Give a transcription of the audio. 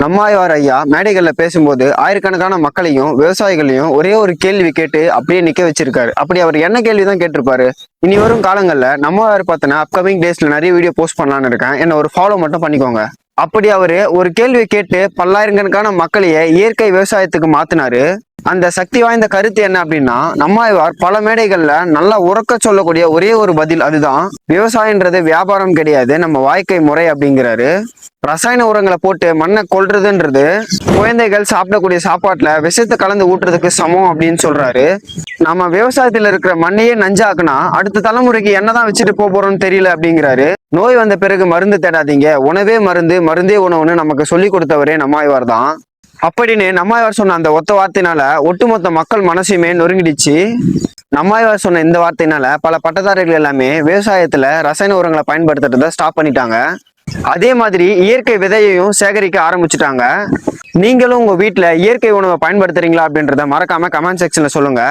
நம்மாழ்வார் ஐயா மேடைகள்ல பேசும்போது ஆயிரக்கணக்கான மக்களையும் விவசாயிகளையும் ஒரே ஒரு கேள்வி கேட்டு அப்படியே நிக்க வச்சிருக்காரு. அப்படி அவர் என்ன கேள்விதான் கேட்டிருப்பாரு? இனி வரும் காலங்கள்ல நம்மாழ்வார் பார்த்தனா அப்கமிங் டேஸ்ல நிறைய வீடியோ போஸ்ட் பண்ணலான்னு இருக்கேன். என்ன ஒரு ஃபாலோ மட்டும் பண்ணிக்கோங்க. அப்படி அவரு ஒரு கேள்வி கேட்டு பல்லாயிரக்கணக்கான மக்களையே இயற்கை விவசாயத்துக்கு மாத்தினாரு. அந்த சக்தி வாய்ந்த கருத்து என்ன அப்படின்னா, நம்மாழ்வார் பல மேடைகள்ல நல்லா உறக்க சொல்லக்கூடிய ஒரே ஒரு பதில் அதுதான், விவசாயன்றது வியாபாரம் கிடையாது, நம்ம வாழ்க்கை முறை அப்படிங்கிறாரு. ரசாயன உரங்களை போட்டு மண்ணை கொல்றதுன்றது குழந்தைகள் சாப்பிடக்கூடிய சாப்பாட்டுல விஷத்தை கலந்து ஊட்டுறதுக்கு சமம் அப்படின்னு சொல்றாரு. நம்ம விவசாயத்துல இருக்கிற மண்ணையே நஞ்சாக்குனா அடுத்த தலைமுறைக்கு என்னதான் வச்சுட்டு போறோம்னு தெரியல அப்படிங்கிறாரு. நோய் வந்த பிறகு மருந்து தேடாதீங்க, உணவே மருந்து, மருந்தே உணவுன்னு நமக்கு சொல்லி கொடுத்தவரே நம்மாழ்வார் தான். அப்படின்னு நம்மாழ்வார் சொன்ன அந்த ஒத்த வார்த்தையினால ஒட்டுமொத்த மக்கள் மனசையுமே நொறுங்கிடுச்சு. நம்மாழ்வார் சொன்ன இந்த வார்த்தையினால பல பட்டதாரிகள் எல்லாமே விவசாயத்துல ரசாயன உரங்களை பயன்படுத்துறத ஸ்டாப் பண்ணிட்டாங்க. அதே மாதிரி இயற்கை விதையையும் சேகரிக்க ஆரம்பிச்சுட்டாங்க. நீங்களும் உங்க வீட்டுல இயற்கை உணவை பயன்படுத்துறீங்களா அப்படின்றத மறக்காம கமெண்ட் செக்ஷன்ல சொல்லுங்க.